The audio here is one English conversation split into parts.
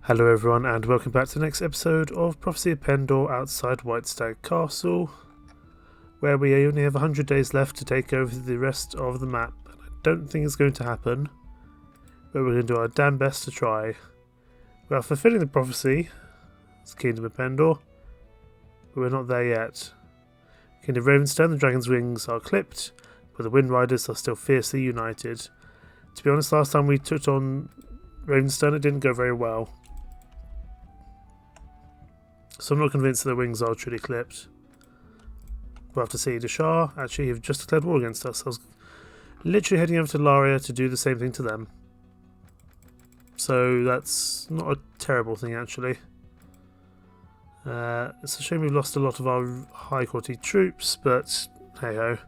Hello everyone and welcome back to the next episode of Prophesy of Pendor outside Whitestag Castle, where we only have 100 days left to take over the rest of the map. And I don't think it's going to happen, but we're going to do our damn best to try. We are fulfilling the prophecy, it's the Kingdom of Pendor, but we're not there yet. Kingdom of Ravenstone, the Dragon's Wings are clipped, but the Wind Riders are still fiercely united. To be honest, last time we took on Ravenstone it didn't go very well. So I'm not convinced that the wings are truly clipped. We'll have to see. The Shah actually have just declared war against us. I was literally heading over to Laria to do the same thing to them. So that's not a terrible thing actually. It's a shame we've lost a lot of our high quality troops, but hey ho.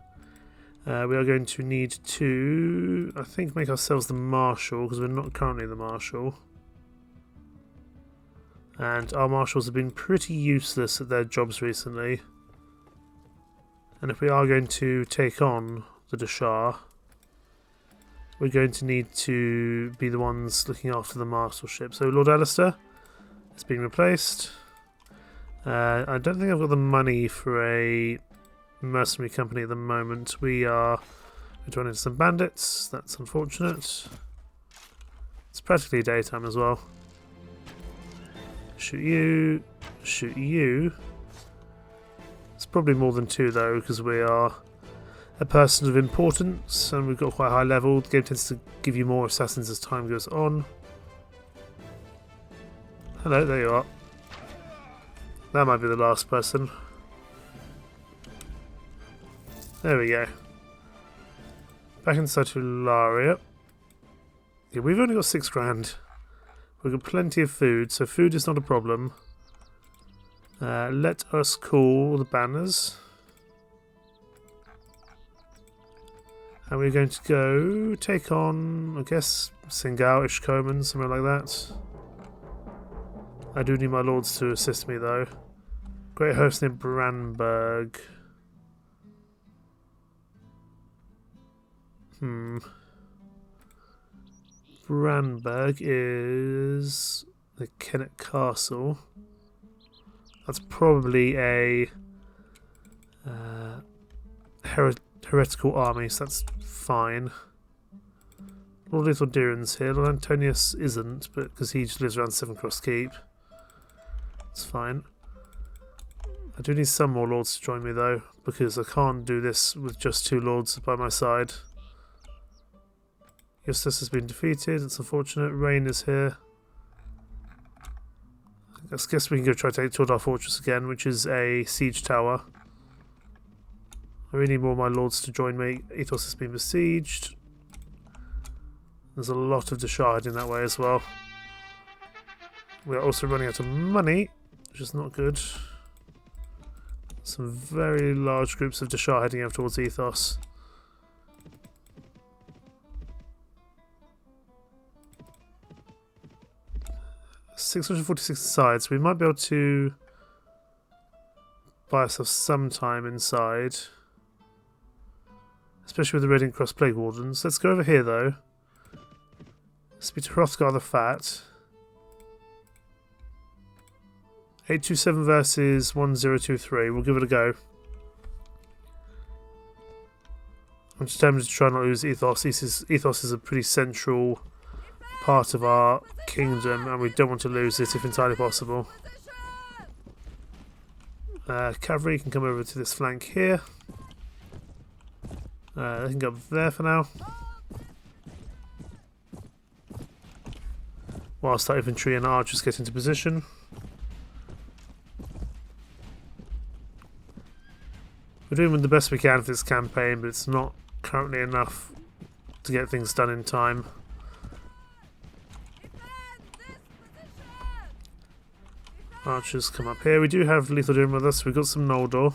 We are going to need to, I think, make ourselves the Marshal, because we're not currently the Marshal. And our marshals have been pretty useless at their jobs recently. And if we are going to take on the Dashar, we're going to need to be the ones looking after the marshalship. So Lord Alistair is being replaced. I don't think I've got the money for a mercenary company at the moment. We're running into some bandits. That's unfortunate. It's practically daytime as well. Shoot you, shoot you. It's probably more than two though, because we are a person of importance and we've got quite a high level. The game tends to give you more assassins as time goes on. Hello, there you are. That might be the last person. There we go. Back inside to Laria. Yeah, we've only got 6 grand. We've got plenty of food, so food is not a problem. Let us call the banners. And we're going to go take on, I guess, Singal, Ishkoman, something like that. I do need my lords to assist me though. Great host near Branberg. Branberg is the Kennet Castle. That's probably a heretical army, so that's fine. Lord Little Diran's here. Lord Antonius isn't, but because he just lives around Seven Cross Keep. It's fine. I do need some more lords to join me though, because I can't do this with just 2 lords by my side. Eustace has been defeated, it's unfortunate. Rain is here. I guess we can go try to take Tordar Fortress again, which is a siege tower. I really need more of my lords to join me. Ethos has been besieged. There's a lot of Dashar heading that way as well. We are also running out of money, which is not good. Some very large groups of Dashar heading over towards Ethos. 646 sides. We might be able to buy ourselves some time inside, especially with the Red Ink Cross Plague Wardens. Let's go over here though. Speak to Hrothgar the Fat. 827 versus 1023. We'll give it a go. I'm determined to try not to lose Ethos. Ethos is a pretty central part of our kingdom and we don't want to lose it if entirely possible. Cavalry can come over to this flank here. They can go up there for now. Whilst our infantry and archers get into position. We're doing the best we can for this campaign, but it's not currently enough to get things done in time. Archers come up here. We do have Lethal Doom with us. We've got some Noldor,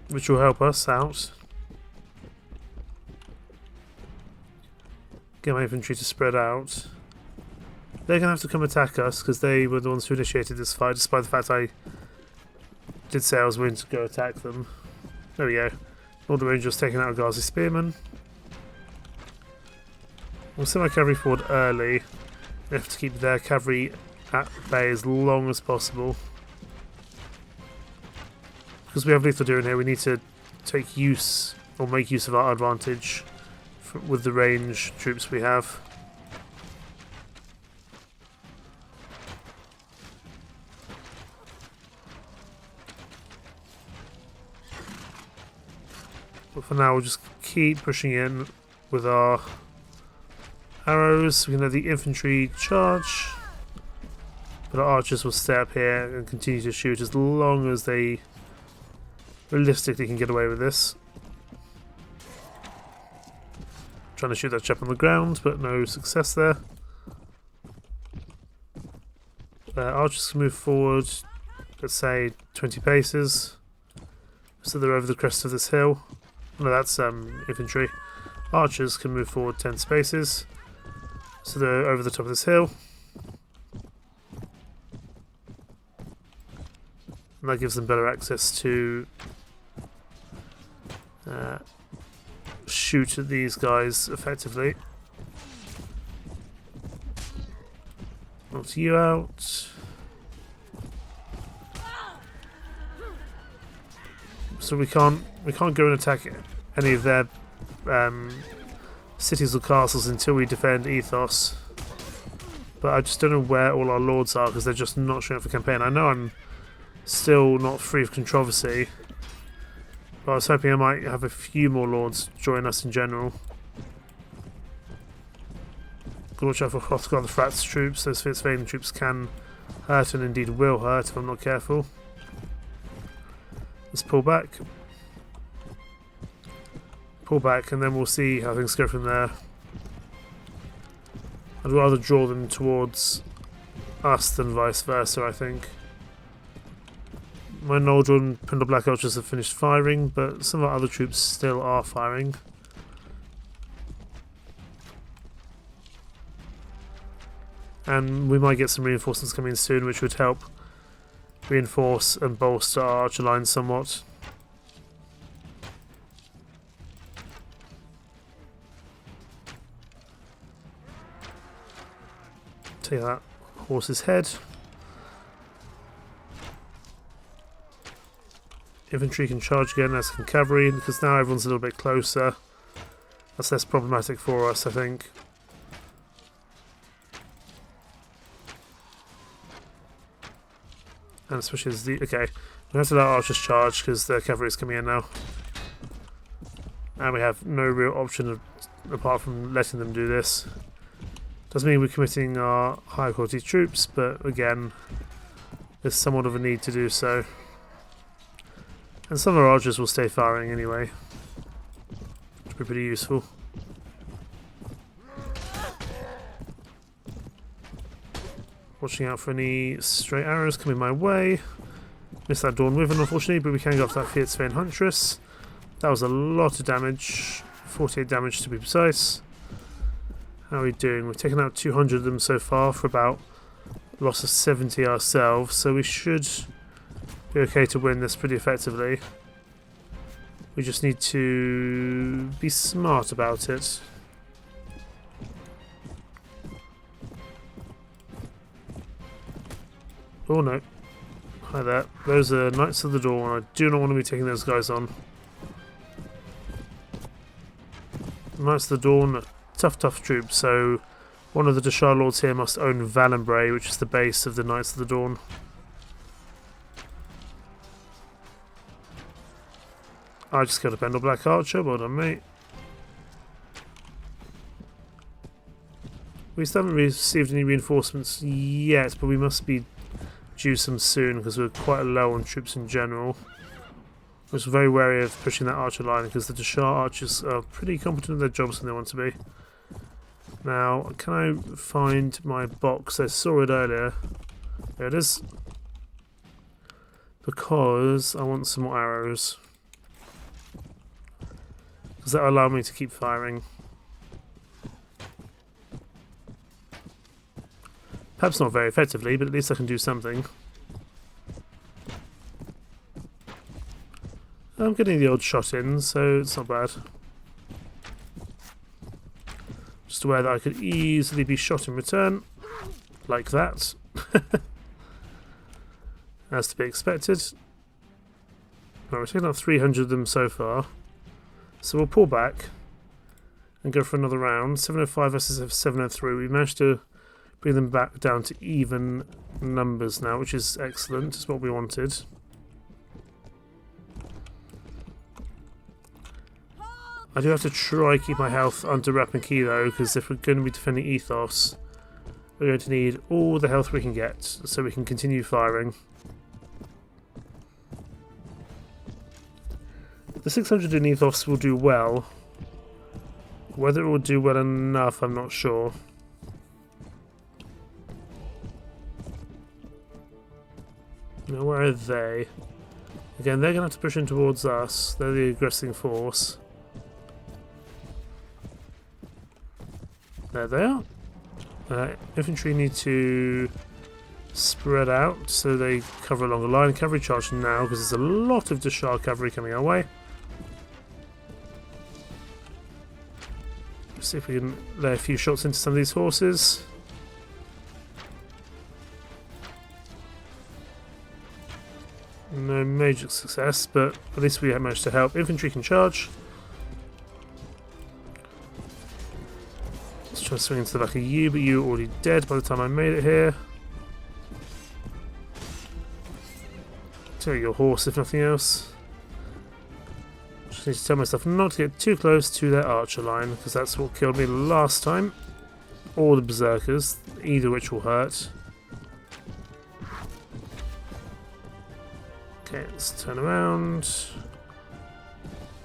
which will help us out. Get my infantry to spread out. They're going to have to come attack us because they were the ones who initiated this fight, despite the fact I did say I was willing to go attack them. There we go. All the Rangers taking out a Ghazi Spearman. We'll send my cavalry forward early. We have to keep their cavalry at bay as long as possible. Because we have lethal doing here, we need to take use or make use of our advantage with the range troops we have. But for now, we'll just keep pushing in with our arrows. We can have the infantry charge, but our archers will stay up here and continue to shoot as long as they realistically can get away with this. Trying to shoot that chap on the ground, but no success there. Archers can move forward, let's say 20 paces, so they're over the crest of this hill. No, that's infantry. Archers can move forward 10 spaces, so they're over the top of this hill. And that gives them better access to shoot at these guys effectively. Knock you out. So we can't go and attack any of their cities or castles until we defend Ethos. But I just don't know where all our lords are because they're just not showing up for campaign. I know I'm still not free of controversy, but I was hoping I might have a few more lords join us in general. Gotta watch out for Hrothgar the Frat's troops. Those Fitzvaden troops can hurt and indeed will hurt if I'm not careful. Let's pull back. Pull back and then we'll see how things go from there. I'd rather draw them towards us than vice versa, I think. My Noldor Pendor Black Archers have finished firing, but some of our other troops still are firing. And we might get some reinforcements coming soon, which would help reinforce and bolster our archer line somewhat. Take that horse's head. Infantry can charge again, as can cavalry, because now everyone's a little bit closer. That's less problematic for us, I think. And especially as the... okay, we have to let archers charge because the cavalry is coming in now. And we have no real option apart from letting them do this. Doesn't mean we're committing our higher quality troops, but again, there's somewhat of a need to do so. And some of our archers will stay firing anyway, which will be pretty useful. Watching out for any stray arrows coming my way. Missed that Dawn Wyvern unfortunately, but we can go after that Fiatsvein Huntress. That was a lot of damage, 48 damage to be precise. How are we doing? We've taken out 200 of them so far for about a loss of 70 ourselves, so we should be okay to win this pretty effectively. We just need to be smart about it. Oh no. Hi there. Those are Knights of the Dawn. I do not want to be taking those guys on. Knights of the Dawn, tough troops, so one of the Deshar Lords here must own Valenbray, which is the base of the Knights of the Dawn. I just killed a Pendor Black Archer, well done mate. We still haven't received any reinforcements yet, but we must be due some soon because we're quite low on troops in general. I was very wary of pushing that archer line because the Deshar archers are pretty competent at their jobs when they want to be. Now, can I find my box? I saw it earlier. There it is. Because I want some more arrows. Because that will allow me to keep firing. Perhaps not very effectively, but at least I can do something. I'm getting the odd shot in, so it's not bad. Just aware that I could easily be shot in return. Like that. As to be expected. Right, we're taking out 300 of them so far. So we'll pull back and go for another round. 705 versus 703. We managed to bring them back down to even numbers now, which is excellent. It's what we wanted. I do have to try keep my health under wrap and key though, because if we're going to be defending Ethos, we're going to need all the health we can get so we can continue firing. The 600 in Ethos will do well. Whether it will do well enough, I'm not sure. Now, where are they? Again, they're going to have to push in towards us. They're the aggressing force. There they are. Infantry need to spread out so they cover along the line. Cavalry charge now because there's a lot of Deshar cavalry coming our way. See if we can lay a few shots into some of these horses. No major success, but at least we have managed to help. Infantry can charge. Let's try to swing into the back of you, but you were already dead by the time I made it here. Take your horse if nothing else. Just need to tell myself not to get too close to their archer line, because that's what killed me last time. Or the berserkers, either which will hurt. Okay, let's turn around.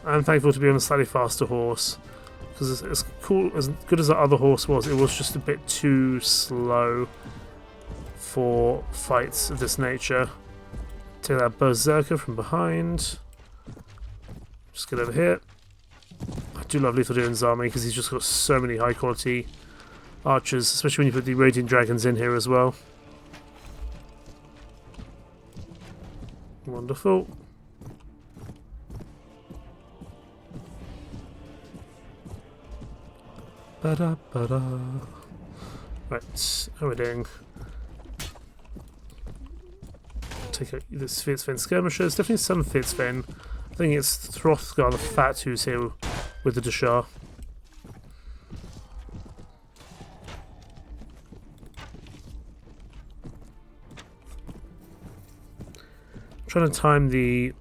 I'm thankful to be on a slightly faster horse, because as cool, as good as the other horse was, it was just a bit too slow for fights of this nature. Take that berserker from behind. Just get over here. I do love Lethal Doom's army because he's just got so many high quality archers, especially when you put the Radiant Dragons in here as well. Wonderful. Ba-da-ba-da. Right, how are we doing? Take out this Fitzfen skirmishers. Definitely some Fitzfen. I think it's Throthgar the Fat who's here with the Deshar. Trying to time the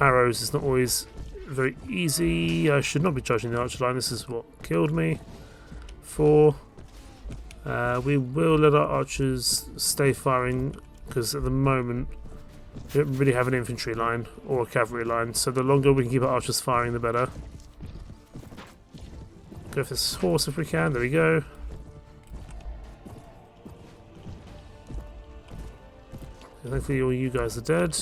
arrows is not always very easy. I should not be charging the archer line. This is what killed me. 4. We will let our archers stay firing because at the moment we don't really have an infantry line or a cavalry line, so the longer we can keep our archers firing the better. Go for this horse if we can. There we go. Thankfully all you guys are dead.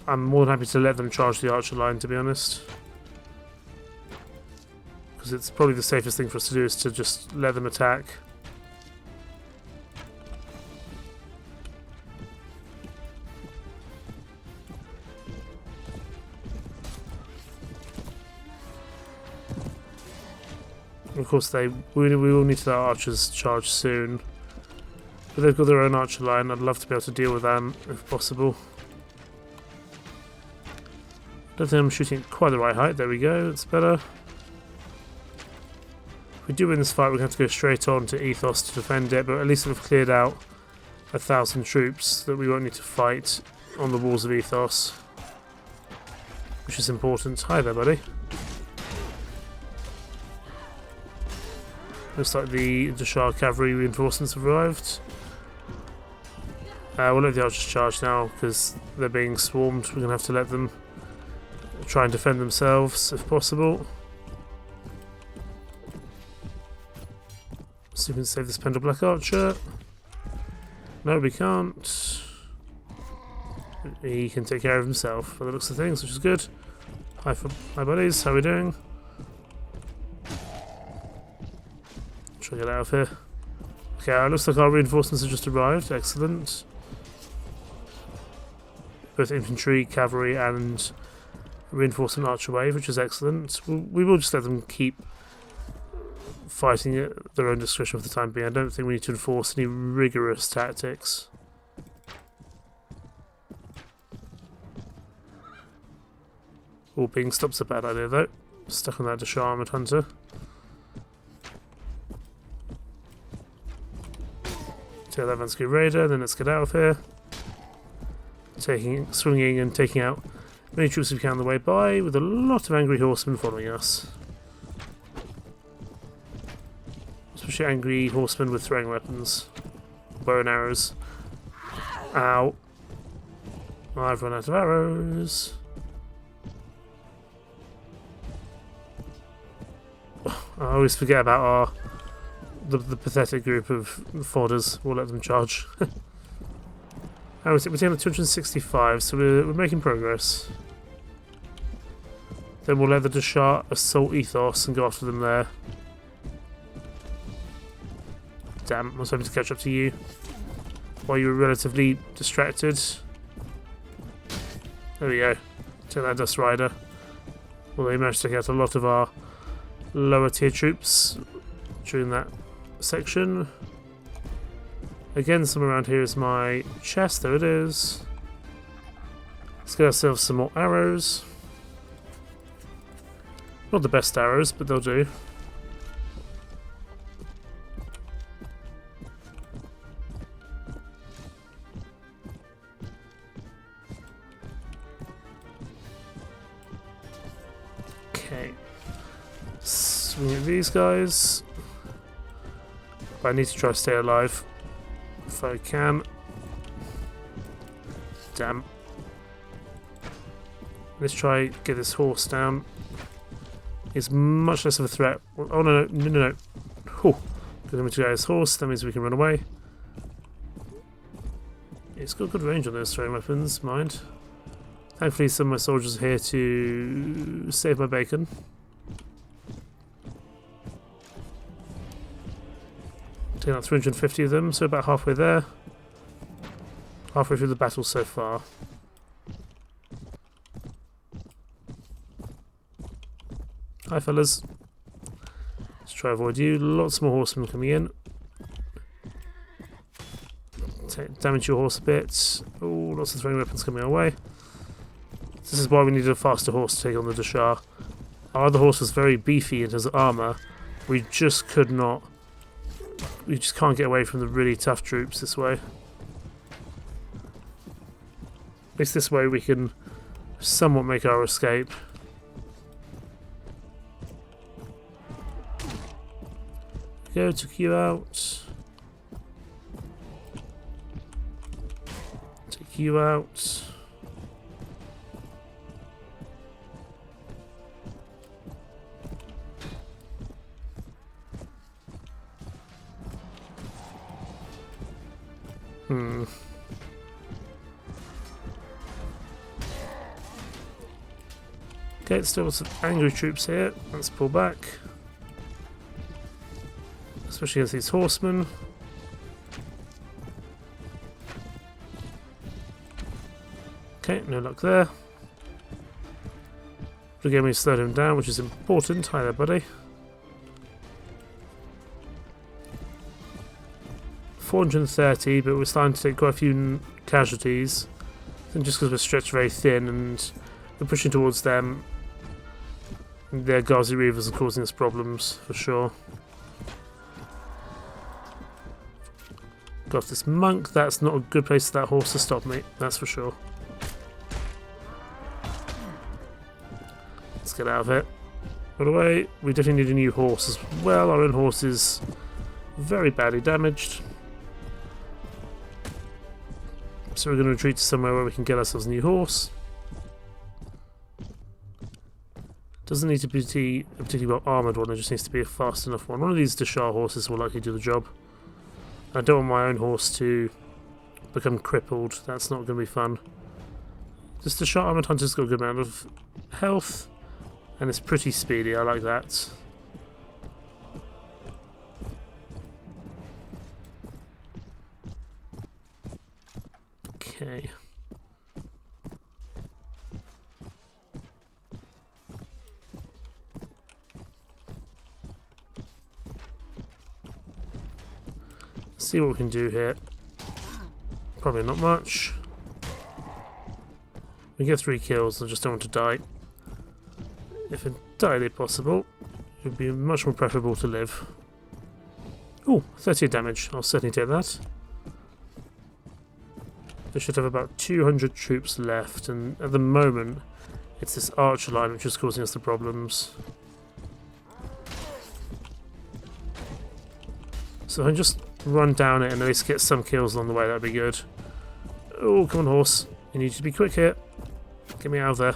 I'm more than happy to let them charge the archer line, to be honest, because it's probably the safest thing for us to do is to just let them attack. Of course, we will need to let our archers charge soon, but they've got their own archer line. I'd love to be able to deal with them if possible. Don't think I'm shooting at quite the right height. There we go, that's better. If we do win this fight, we're going to have to go straight on to Ethos to defend it, but at least we've cleared out 1,000 troops that we won't need to fight on the walls of Ethos, which is important. Hi there, buddy. Looks like the Deshar cavalry reinforcements have arrived. We'll let the archers charge now because they're being swarmed. We're going to have to let them try and defend themselves if possible. See if we can save this Pendor Black Archer. No, we can't. He can take care of himself by the looks of things, which is good. Hi buddies, how are we doing? Try to get out of here. Okay, it looks like our reinforcements have just arrived. Excellent. Both infantry, cavalry, and reinforcement archer wave, which is excellent. We will just let them keep fighting at their own discretion for the time being. I don't think we need to enforce any rigorous tactics. All being stop's a bad idea though. Stuck on that Dashar Armoured Hunter. Take that Vansky Raider, then let's get out of here. Swinging and taking out many troops we can on the way by, with a lot of angry horsemen following us. Especially angry horsemen with throwing weapons. Bow and arrows. Ow. I've run out of arrows. I always forget about the pathetic group of fodders. We'll let them charge. How is it? We're taking 265, so we're making progress. Then we'll let the Dashar assault Ethos and go after them there. Damn, I was hoping to catch up to you while you were relatively distracted. There we go. Take that Dust Rider. Well, they managed to take out a lot of our lower tier troops during that section. Again, somewhere around here is my chest. There it is. Let's get ourselves some more arrows. Not the best arrows, but they'll do. Okay. Swing at these guys. But I need to try to stay alive if I can. Damn. Let's try get this horse down. It's much less of a threat. Oh no. Oh, because we get his horse, that means we can run away. It's got good range on those throwing weapons, mind. Thankfully some of my soldiers are here to save my bacon. Taking out 350 of them, so about halfway there. Halfway through the battle so far. Hi fellas. Let's try to avoid you. Lots more horsemen coming in. Damage your horse a bit. Oh, lots of throwing weapons coming our way. This is why we needed a faster horse to take on the Dashar. Our other horse was very beefy in terms of armour. We just could not. We just can't get away from the really tough troops this way. At least this way we can somewhat make our escape. Go, took you out. Take you out. Okay, still some angry troops here. Let's pull back. Especially against these horsemen. Okay, no luck there. Again, we slowed him down, which is important. Hi there, buddy. 430, but we're starting to take quite a few casualties. And just because we're stretched very thin and we're pushing towards them, their Ghazi Reavers are causing us problems for sure. Got this monk. That's not a good place for that horse to stop me, that's for sure. Let's get out of it. By the way, we definitely need a new horse as well. Our own horse is very badly damaged. So we're going to retreat to somewhere where we can get ourselves a new horse. Doesn't need to be a particularly well armoured one, it just needs to be a fast enough one. One of these Dashar horses will likely do the job. I don't want my own horse to become crippled, that's not going to be fun. This Dashar Armoured Hunter's got a good amount of health, and it's pretty speedy, I like that. Okay. See what we can do here. Probably not much. We get 3 kills, I just don't want to die. If entirely possible, it would be much more preferable to live. Oh, 30 damage. I'll certainly take that. They should have about 200 troops left, and at the moment, it's this archer line which is causing us the problems. So if I can just run down it and at least get some kills along the way, that'd be good. Oh, come on, horse. You need to be quick here. Get me out of there.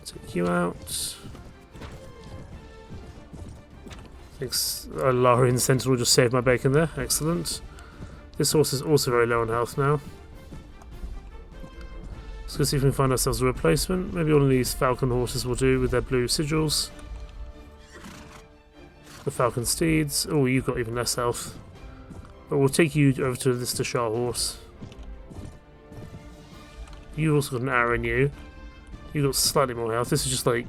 Take you out. Thanks. Larian Sentinel just saved my bacon there. Excellent. This horse is also very low on health now. Let's see if we can find ourselves a replacement. Maybe one of these falcon horses will do with their blue sigils. The falcon steeds. Oh, you've got even less health. But we'll take you over to this Dashar horse. You've also got an arrow in you. You've got slightly more health. This is just like...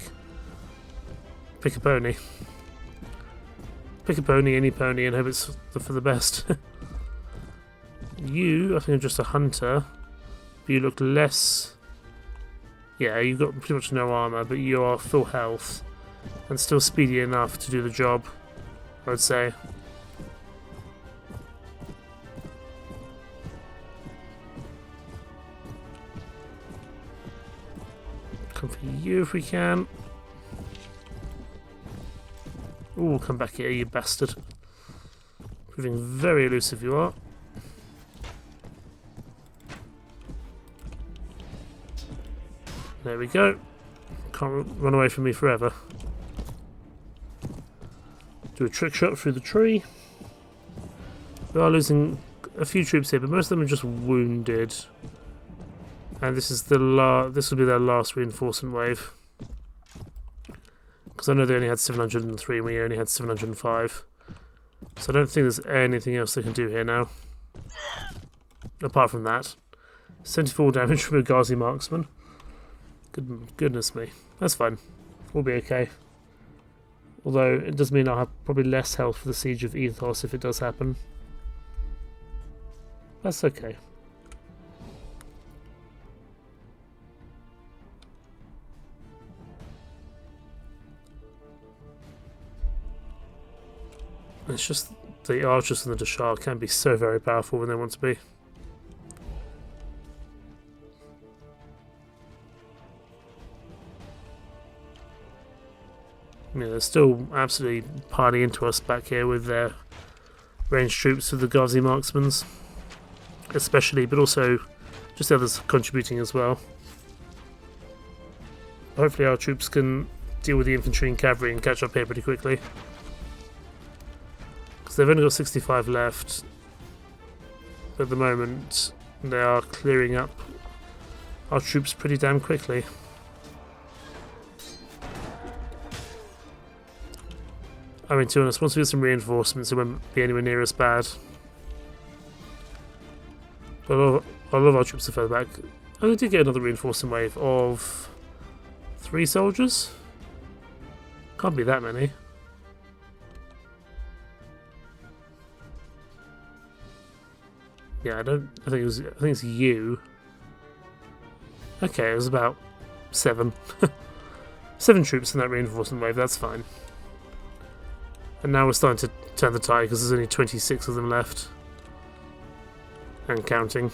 pick a pony. Pick a pony, any pony, and hope it's for the best. You, I think, are just a hunter. But you look less... yeah, you've got pretty much no armour, but you are full health. And still speedy enough to do the job, I would say. Come for you if we can. Ooh, come back here, you bastard. Proving very elusive you are. There we go. Can't run away from me forever. Do a trick shot through the tree. We are losing a few troops here, but most of them are just wounded. And this is the this will be their last reinforcement wave. Because I know they only had 703 and we only had 705. So I don't think there's anything else they can do here now. Apart from that. 74 damage from a Ghazi marksman. Goodness me. That's fine. We'll be okay. Although it does mean I'll have probably less health for the siege of Ethos if it does happen. That's okay. It's just the archers and the Dashar can be so very powerful when they want to be. I mean, they're still absolutely piling into us back here with their ranged troops with the Ghazi marksmen, especially, but also just the others contributing as well. Hopefully our troops can deal with the infantry and cavalry and catch up here pretty quickly. Because they've only got 65 left. But at the moment, they are clearing up our troops pretty damn quickly. I mean, to be honest, once we get some reinforcements, it won't be anywhere near as bad. But a lot of our troops are further back. Oh, we did get another reinforcement wave of 3 soldiers. Can't be that many. Yeah, I think it's you. Okay, it was about 7. 7 troops in that reinforcement wave. That's fine. And now we're starting to turn the tide because there's only 26 of them left. And counting.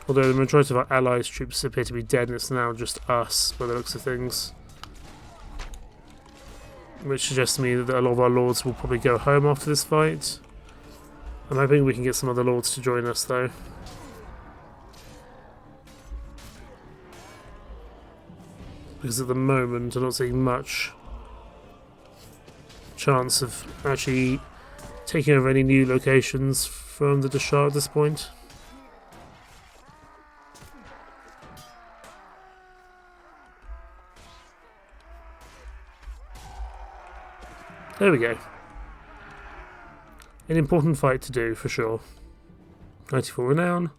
Although the majority of our allies' troops appear to be dead and it's now just us by the looks of things. Which suggests to me that a lot of our lords will probably go home after this fight. I'm hoping we can get some other lords to join us though. Because at the moment I'm not seeing much chance of actually taking over any new locations from the Dashar at this point. There we go. An important fight to do for sure. 94 renown.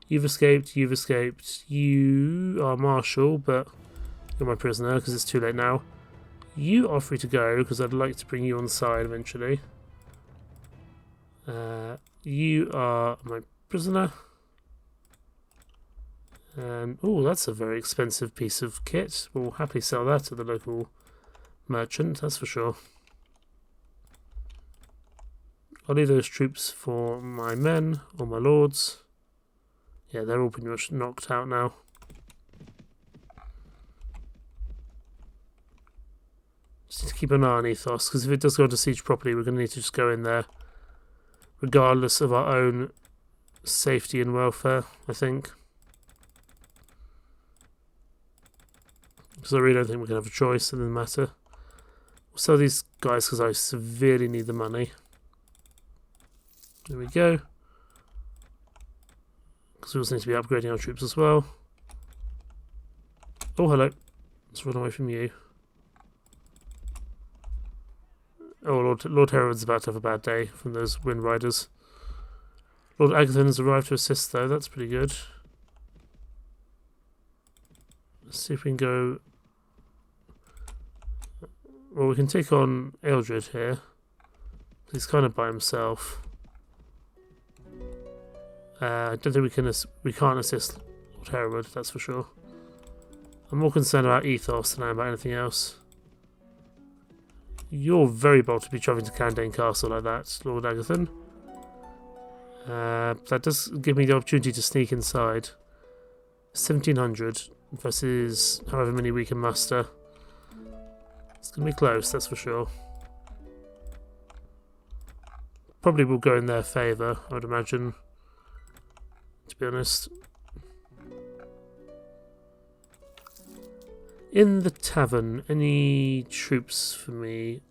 You've escaped, you've escaped. You are Marshal, but you're my prisoner because it's too late now. You are free to go because I'd like to bring you on side eventually. You are my prisoner. And, oh, that's a very expensive piece of kit. We'll happily sell that at the local merchant, that's for sure. I'll leave those troops for my men or my lords. Yeah, they're all pretty much knocked out now. Just need to keep an eye on Ethos, because if it does go into siege properly, we're going to need to just go in there, regardless of our own safety and welfare, I think. Because I really don't think we're going to have a choice in the matter. We'll sell these guys because I severely need the money. There we go. Because we also need to be upgrading our troops as well. Oh, hello. Let's run away from you. Oh, Lord Herod about to have a bad day from those Wind Riders. Lord Agathon has arrived to assist, though. That's pretty good. Let's see if we can go... Well, we can take on Eldred here. He's kind of by himself. I don't think we can't assist Lord Herod, that's for sure. I'm more concerned about Ethos than I am about anything else. You're very bold to be travelling to Candane Castle like that, Lord Agathon. That does give me the opportunity to sneak inside. 1700 versus however many we can muster. It's going to be close, that's for sure. Probably will go in their favour, I would imagine. To be honest. In the tavern, any troops for me?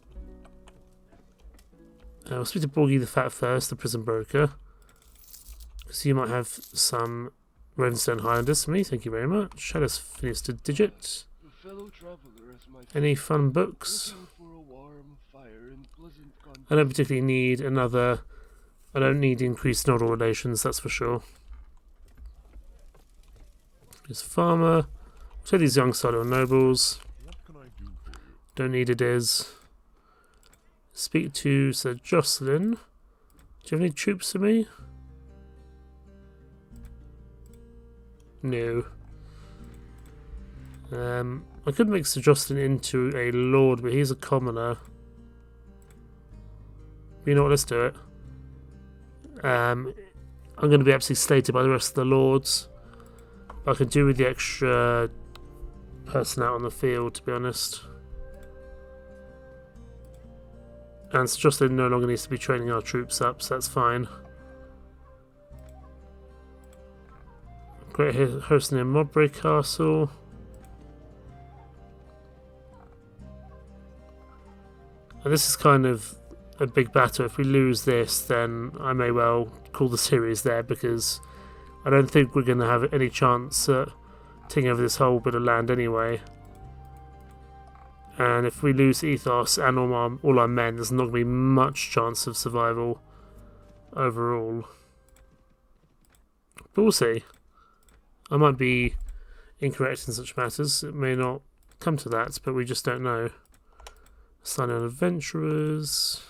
I'll speak to Borgie the Fat first, the prison broker. Because you might have some Ravenstone Highlanders for me, thank you very much. Had us finish the digit. Any fun books? I don't particularly need another... I don't need increased nodal relations, that's for sure. Here's Farmer. So these young Silo nobles. Don't need it is. Speak to Sir Jocelyn. Do you have any troops for me? No. I could make Sir Jocelyn into a lord, but he's a commoner. But you know what, let's do it. I'm going to be absolutely slated by the rest of the lords. I could do with the extra person out on the field, to be honest. And Sir Jocelyn no longer needs to be training our troops up, so that's fine. Great hosting in Modbury Castle. And this is kind of a big battle. If we lose this, then I may well call the series there, because I don't think we're going to have any chance at taking over this whole bit of land anyway. And if we lose Ethos and all our men, there's not going to be much chance of survival overall. But we'll see. I might be incorrect in such matters. It may not come to that, but we just don't know. Sign on adventurers.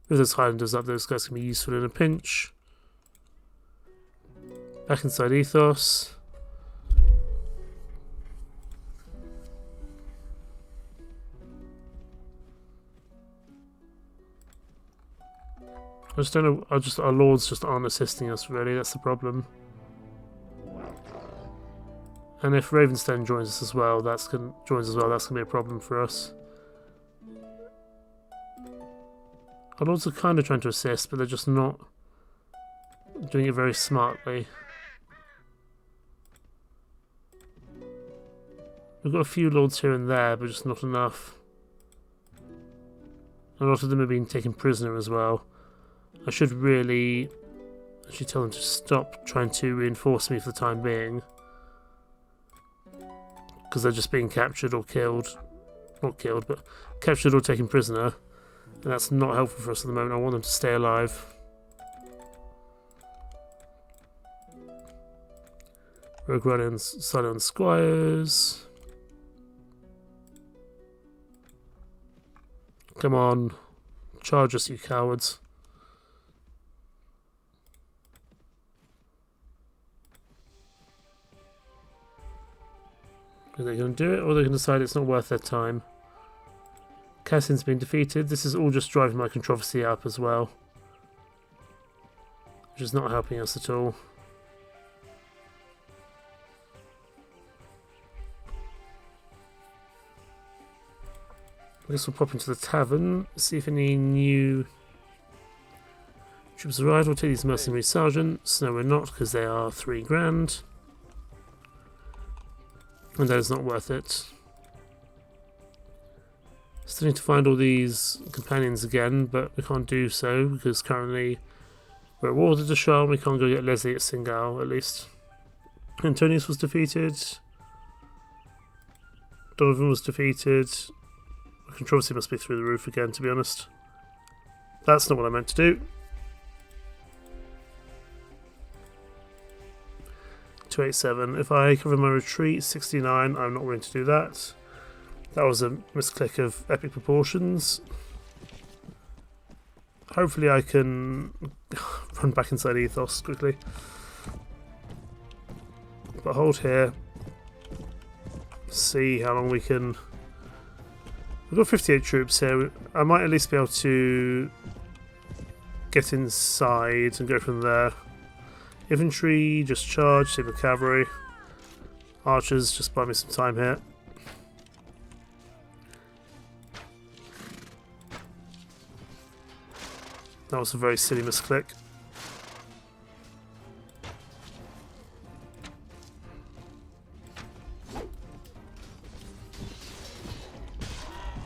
With those Highlanders up, those guys can be useful in a pinch. Back inside Ethos. I just don't know. Our lords just aren't assisting us really. That's the problem. And if Ravenstone joins us as well, that's gonna be a problem for us. Our lords are kind of trying to assist, but they're just not doing it very smartly. We've got a few lords here and there, but just not enough. A lot of them have been taken prisoner as well. I should really actually tell them to stop trying to reinforce me for the time being. Because they're just being captured or killed. Not killed, but captured or taken prisoner. And that's not helpful for us at the moment. I want them to stay alive. Rogue Run-ins, Silent Squires. Come on. Charge us, you cowards. Are they going to do it, or they can decide it's not worth their time? Cassin's been defeated. This is all just driving my controversy up as well, which is not helping us at all. I guess we'll pop into the tavern, see if any new troops arrive. We'll take these mercenary sergeants. No, we're not, because they are 3 grand. And that is not worth it. Still need to find all these companions again, but we can't do so because currently we're at war with Dashar and we can't go get Leslie at Singal, at least. Antonius was defeated. Donovan was defeated. The controversy must be through the roof again, to be honest. That's not what I meant to do. 287. If I cover my retreat, 69, I'm not willing to do that. That was a misclick of epic proportions. Hopefully I can run back inside Ethos quickly. But hold here. See how long we can... We've got 58 troops here. I might at least be able to get inside and go from there. Infantry, just charge, save the cavalry. Archers, just buy me some time here. That was a very silly misclick.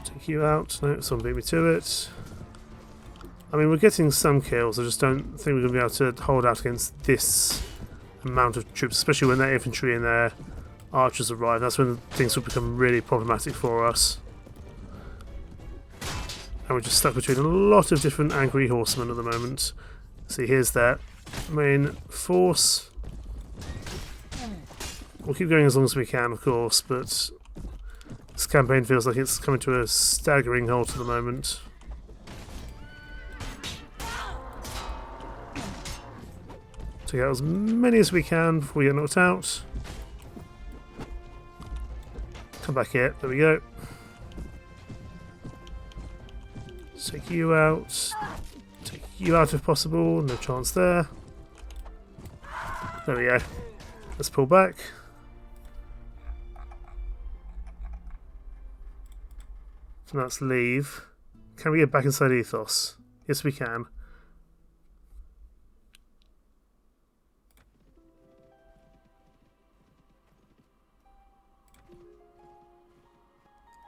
Take you out. No, someone beat me to it. I mean, we're getting some kills. I just don't think we're going to be able to hold out against this amount of troops, especially when their infantry and their archers arrive. That's when things will become really problematic for us. And we're just stuck between a lot of different angry horsemen at the moment. See, here's their main force. We'll keep going as long as we can, of course, but this campaign feels like it's coming to a staggering halt at the moment. Take out as many as we can before we get knocked out. Come back here. There we go. Take you out. Take you out if possible. No chance there. There we go. Let's pull back. So let's leave. Can we get back inside Ethos? Yes, we can.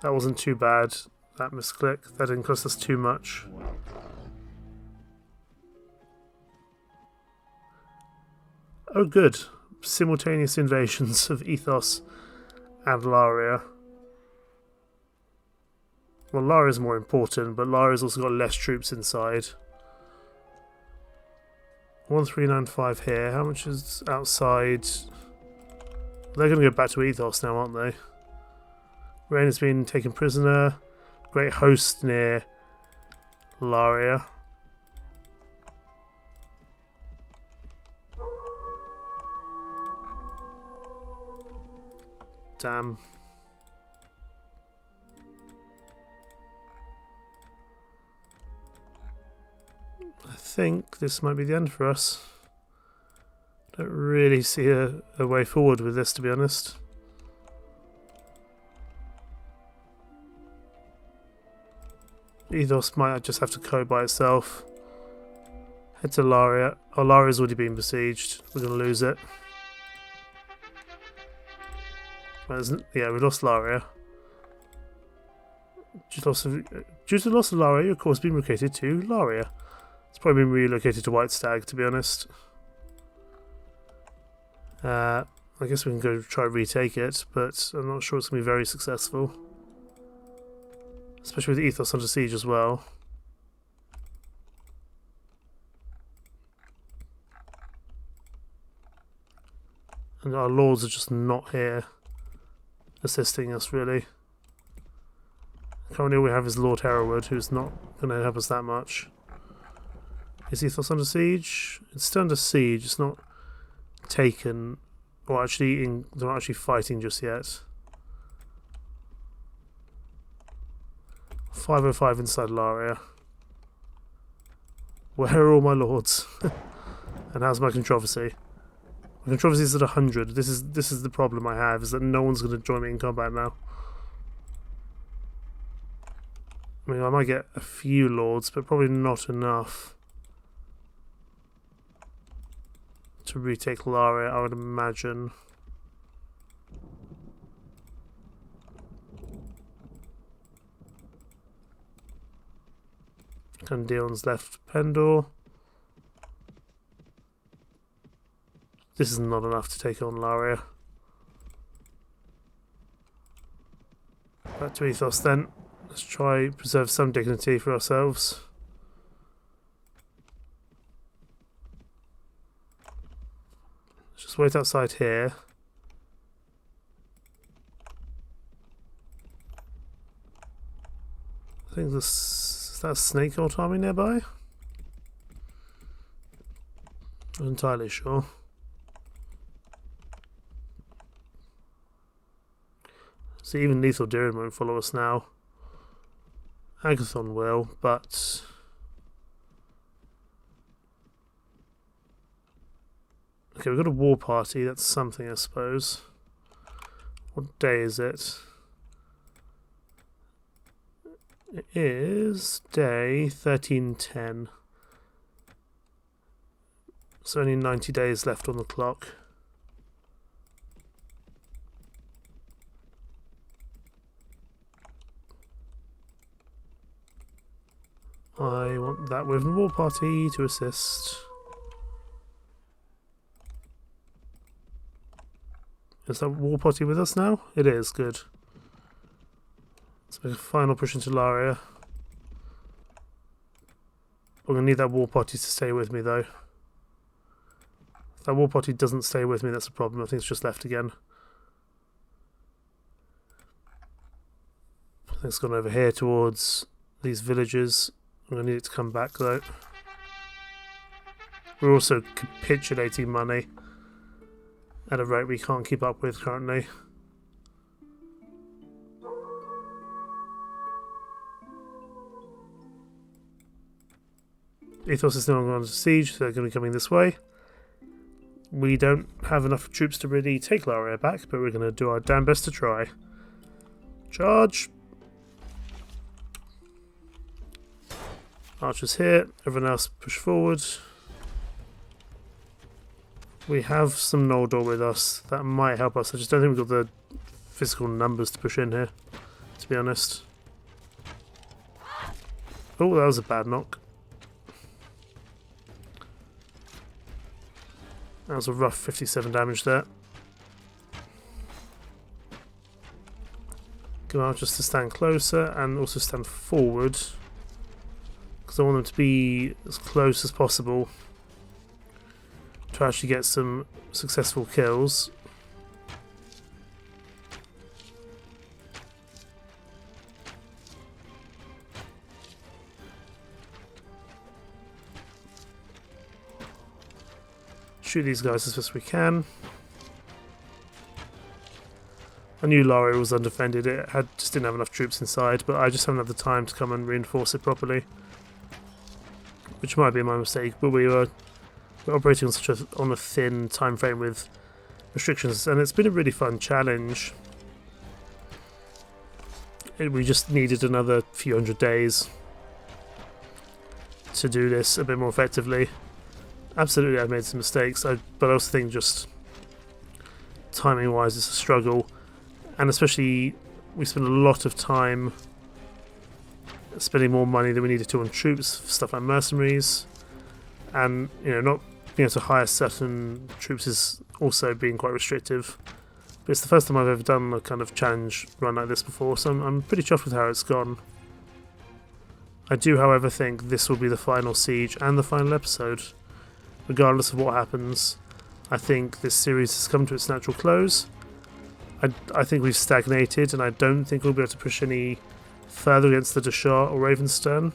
That wasn't too bad. That misclick. That didn't cost us too much. Oh good. Simultaneous invasions of Ethos and Laria. Well, Laria's more important, but Laria's also got less troops inside. 1395 here. How much is outside? They're going to go back to Ethos now, aren't they? Rain has been taken prisoner. Great host near Laria. Damn. I think this might be the end for us. Don't really see a way forward with this, to be honest. Ethos might just have to go by itself. Head to Laria. Oh, Laria's already been besieged. We're going to lose it. Well, yeah, we lost Laria. Due to the loss of Laria, of course, been relocated to Laria. It's probably been relocated to White Stag, to be honest. I guess we can go try to retake it, but I'm not sure it's going to be very successful. Especially with Ethos under siege as well. And our lords are just not here assisting us, really. Currently all we have is Lord Hereward, who's not going to help us that much. Is Ethos under siege? It's still under siege, it's not taken, or actually they're not actually fighting just yet. 505 inside Laria. Where are all my lords? And how's my controversy? My controversy is at 100. This is the problem I have, is that no one's going to join me in combat now. I mean, I might get a few lords, but probably not enough to retake Laria, I would imagine. And Dion's left Pendor. This is not enough to take on Laria. Back to Ethos then. Let's try preserve some dignity for ourselves. Let's just wait outside here. I think is that a snake ult army nearby? Not entirely sure. See, even Lethal Durin won't follow us now. Agathon will, but okay, we've got a war party, that's something I suppose. What day is it? It is day 1310. So only 90 days left on the clock. I want that with the war party to assist. Is that war party with us now? It is, good. Let's make a final push into Laria. I'm going to need that war party to stay with me though. If that war party doesn't stay with me, that's a problem. I think it's just left again. I think it's gone over here towards these villages. I'm going to need it to come back though. We're also capitulating money at a rate we can't keep up with currently. Ethos is no longer under siege, so they're going to be coming this way. We don't have enough troops to really take Laria back, but we're going to do our damn best to try. Charge! Archers here, everyone else push forward. We have some Noldor with us, that might help us. I just don't think we've got the physical numbers to push in here, to be honest. Oh, that was a bad knock. That was a rough 57 damage there. Get archers to stand closer and also stand forward, because I want them to be as close as possible to actually get some successful kills. Shoot these guys as best we can. I knew Laria was undefended, it just didn't have enough troops inside, but I just haven't had the time to come and reinforce it properly. Which might be my mistake, but we're operating on a thin time frame with restrictions, and it's been a really fun challenge. We just needed another few hundred days to do this a bit more effectively. Absolutely, I've made some mistakes, but I also think just timing-wise it's a struggle, and especially we spent a lot of time spending more money than we needed to on troops, stuff like mercenaries, and not being able to hire certain troops is also being quite restrictive. But it's the first time I've ever done a kind of challenge run like this before, so I'm pretty chuffed with how it's gone. I do, however, think this will be the final siege and the final episode. Regardless of what happens, I think this series has come to its natural close. I think we've stagnated, and I don't think we'll be able to push any further against the Deshar or Ravenstern.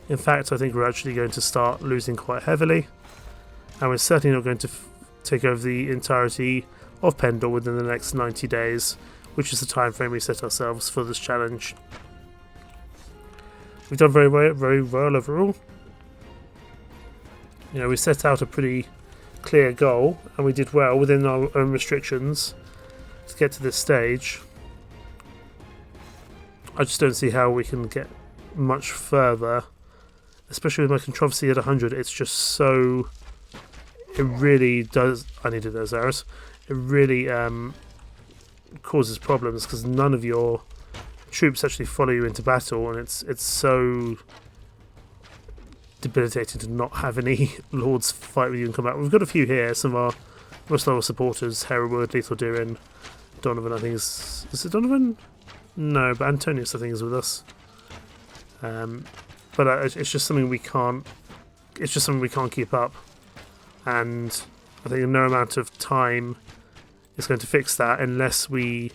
In fact, I think we're actually going to start losing quite heavily, and we're certainly not going to take over the entirety of Pendor within the next 90 days, which is the time frame we set ourselves for this challenge. We've done very well overall. You know, we set out a pretty clear goal, and we did well within our own restrictions to get to this stage. I just don't see how we can get much further, especially with my controversy at 100. It's just so... It really does... I needed those arrows. It really causes problems because none of your troops actually follow you into battle, and it's so debilitating to not have any lords fight with you in combat. We've got a few here, some of our most loyal supporters, Hereward, Lethal Durin, Donovan, I think is it Donovan? No, but Antonius I think is with us. But it's just something we can't. It's just something we can't keep up, and I think no amount of time is going to fix that unless we're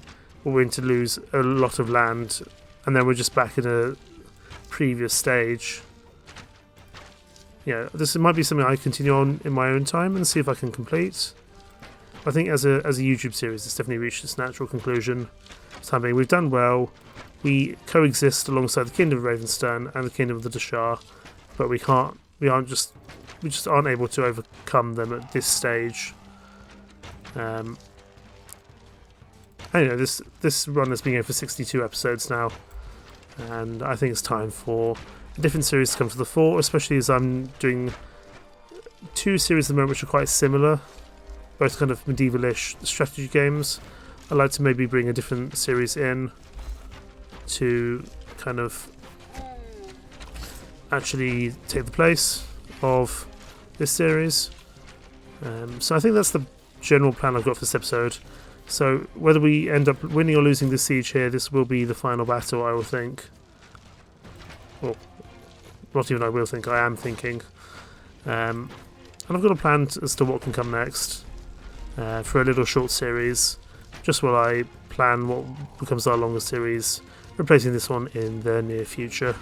going to lose a lot of land, and then we're just back in a previous stage. Yeah, this might be something I continue on in my own time and see if I can complete. I think as a YouTube series, it's definitely reached its natural conclusion. Something we've done well. We coexist alongside the Kingdom of Ravenstern and the Kingdom of the Deshar, but we just aren't able to overcome them at this stage. Anyway, this run has been going for 62 episodes now, and I think it's time for a different series to come to the fore, especially as I'm doing two series at the moment which are quite similar, both kind of medieval-ish strategy games. I'd like to maybe bring a different series in to kind of actually take the place of this series. So I think that's the general plan I've got for this episode. So whether we end up winning or losing the siege here, this will be the final battle, I will think. Well, not even I will think, I am thinking. And I've got a plan as to what can come next for a little short series, just while I plan what becomes our longer series, replacing this one in the near future.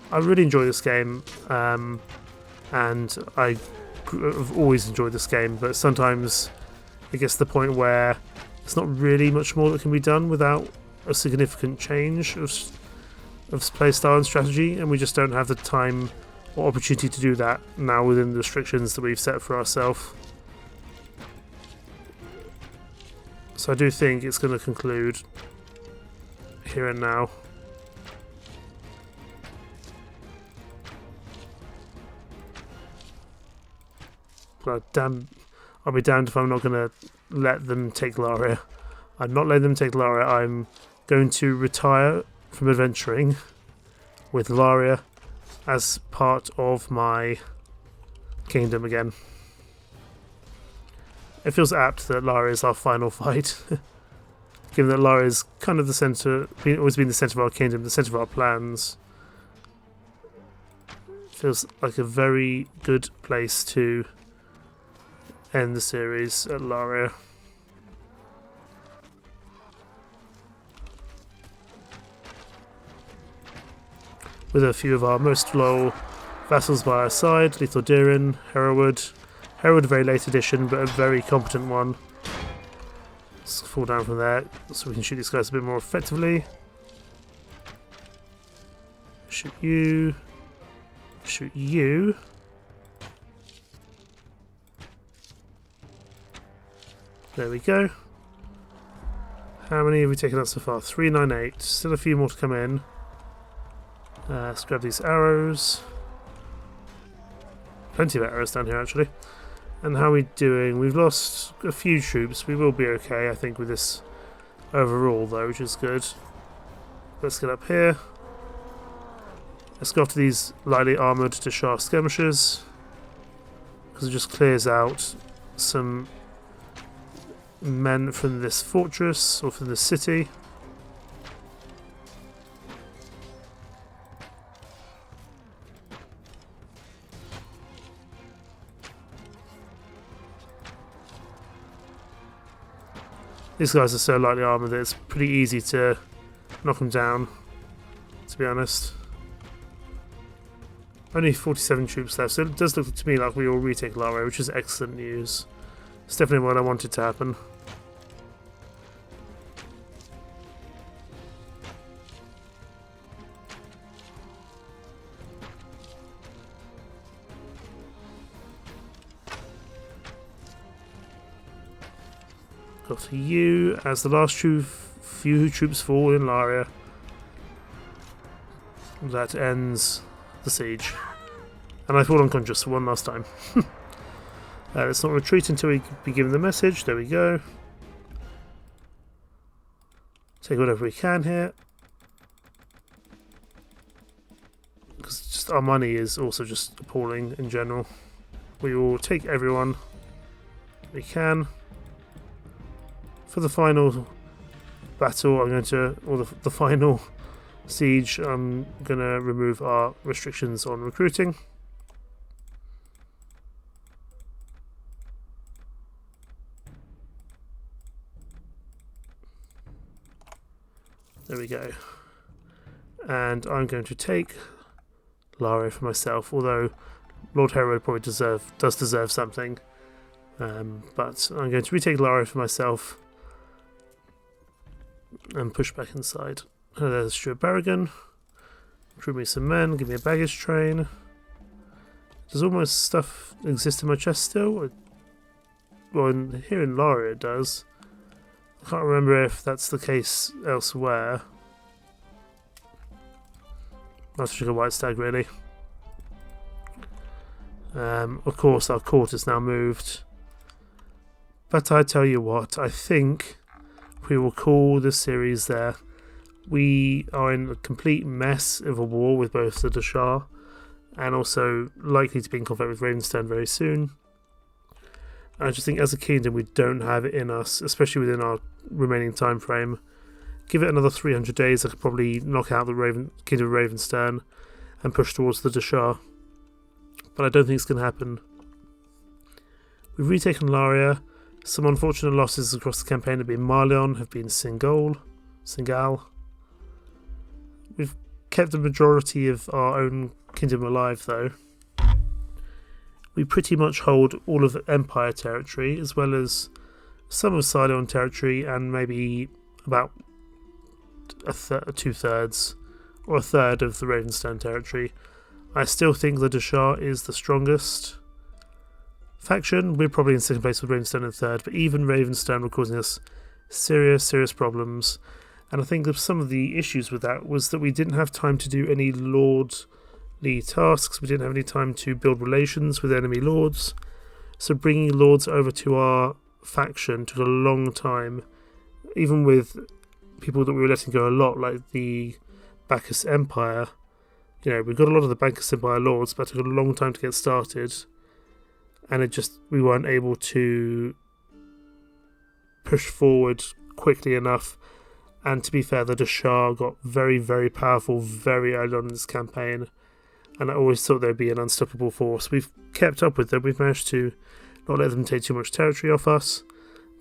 I really enjoy this game, and I've always enjoyed this game, but sometimes it gets to the point where there's not really much more that can be done without a significant change of playstyle and strategy, and we just don't have the time or opportunity to do that now within the restrictions that we've set for ourselves. So I do think it's going to conclude here and now. But I'll be damned if I'm not going to let them take Laria. I'm not letting them take Laria. I'm going to retire from adventuring with Laria as part of my kingdom again. It feels apt that Laria is our final fight, given that Laria is kind of the centre, always been the centre of our kingdom, the centre of our plans. Feels like a very good place to end the series at Laria. With a few of our most loyal vassals by our side, Lethal Durin, Hereward, a very late edition, but a very competent one. Let's fall down from there so we can shoot these guys a bit more effectively. Shoot you. Shoot you. There we go. How many have we taken out so far? 398. Still a few more to come in. Let's grab these arrows. Plenty of arrows down here, actually. And how are we doing? We've lost a few troops. We will be okay, I think, with this overall, though, which is good. Let's get up here. Let's go after these lightly armoured Deshar skirmishers, because it just clears out some men from this fortress, or from this city. These guys are so lightly armoured that it's pretty easy to knock them down, to be honest. Only 47 troops left, so it does look to me like we will retake Laria, which is excellent news. It's definitely what I wanted to happen. Got you as the last few troops fall in Laria. That ends the siege. And I fall unconscious for one last time. Let's not retreat until we be given the message. There we go. Take whatever we can here. Because just our money is also just appalling in general. We will take everyone we can. For the final battle, I'm going to, or the final siege, I'm going to remove our restrictions on recruiting. There we go. And I'm going to take Laria for myself, although Lord Herod probably does deserve something. But I'm going to retake Laria for myself and push back inside. Oh, there's Stuart Berrigan. Recruit me some men, give me a baggage train. Does all my stuff exist in my chest still? Well, here in Laria it does. I can't remember if that's the case elsewhere. That's just a white stag, really. Of course, our court is now moved. But I tell you what, I think we will call this series there. We are in a complete mess of a war with both the Dashar and also likely to be in conflict with Ravenstern very soon. I just think as a kingdom we don't have it in us, especially within our remaining time frame. Give it another 300 days, I could probably knock out the Kingdom of Ravenstern and push towards the Dashar. But I don't think it's going to happen. We've retaken Laria. Some unfortunate losses across the campaign have been Marlion, have been Singal. We've kept the majority of our own kingdom alive, though. We pretty much hold all of Empire territory, as well as some of Cylon territory, and maybe about two-thirds or a third of the Ravenstern territory. I still think the Dashar is the strongest faction. We're probably in second place with Ravenstern in third, but even Ravenstern were causing us serious problems. And I think that some of the issues with that was that we didn't have time to do any lordly tasks. We didn't have any time to build relations with enemy lords. So bringing lords over to our faction took a long time, even with people that we were letting go a lot, like the Bacchus Empire. You know, we got a lot of the Bacchus Empire lords, but it took a long time to get started. And we weren't able to push forward quickly enough. And to be fair, the Dashar got very powerful very early on in this campaign. And I always thought they'd be an unstoppable force. We've kept up with them. We've managed to not let them take too much territory off us.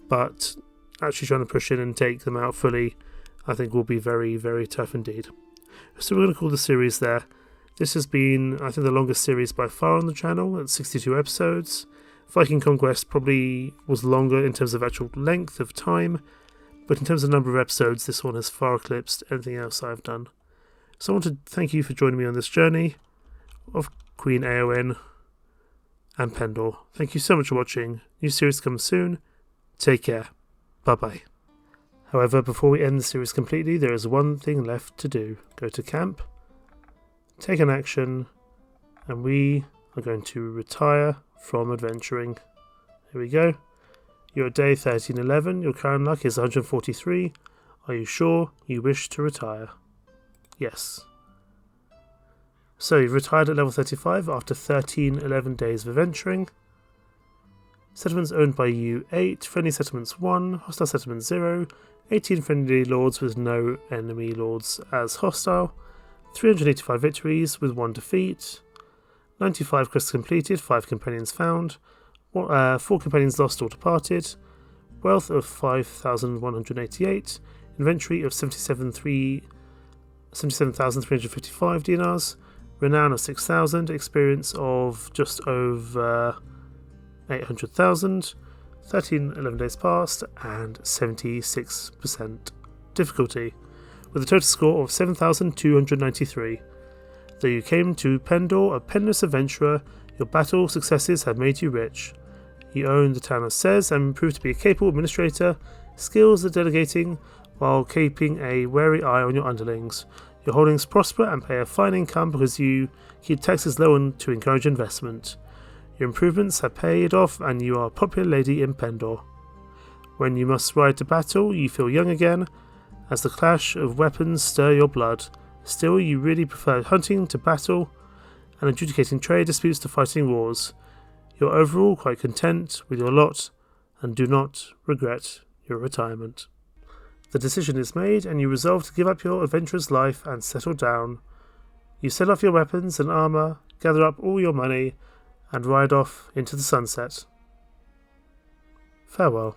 But actually trying to push in and take them out fully, I think will be very tough indeed. So we're going to call the series there. This has been, I think, the longest series by far on the channel at 62 episodes. Viking Conquest probably was longer in terms of actual length of time, but in terms of number of episodes, this one has far eclipsed anything else I've done. So I want to thank you for joining me on this journey of Queen Eowyn and Pendor. Thank you so much for watching. New series comes soon. Take care. Bye-bye. However, before we end the series completely, there is one thing left to do. Go to camp, take an action, and we are going to retire from adventuring. Here we go. You're at day 1311, your current luck is 143. Are you sure you wish to retire? Yes. So you've retired at level 35 after 11 days of adventuring. Settlements owned by you 8, friendly settlements 1, hostile settlements 0, 18 friendly lords with no enemy lords as hostile, 385 victories with 1 defeat, 95 quests completed, 5 companions found, 4 companions lost or departed, wealth of 5,188, inventory of 77,355 dinars, renown of 6,000, experience of just over 800,000, 11 days past, and 76% difficulty, with a total score of 7,293. Though you came to Pendor a penniless adventurer, your battle successes have made you rich. You own the town of Sez and proved to be a capable administrator, skills at delegating, while keeping a wary eye on your underlings. Your holdings prosper and pay a fine income because you keep taxes low to encourage investment. Your improvements have paid off and you are a popular lady in Pendor. When you must ride to battle, you feel young again, as the clash of weapons stir your blood. Still, you really prefer hunting to battle and adjudicating trade disputes to fighting wars. You're overall quite content with your lot and do not regret your retirement. The decision is made and you resolve to give up your adventurous life and settle down. You sell off your weapons and armour, gather up all your money, and ride off into the sunset. Farewell.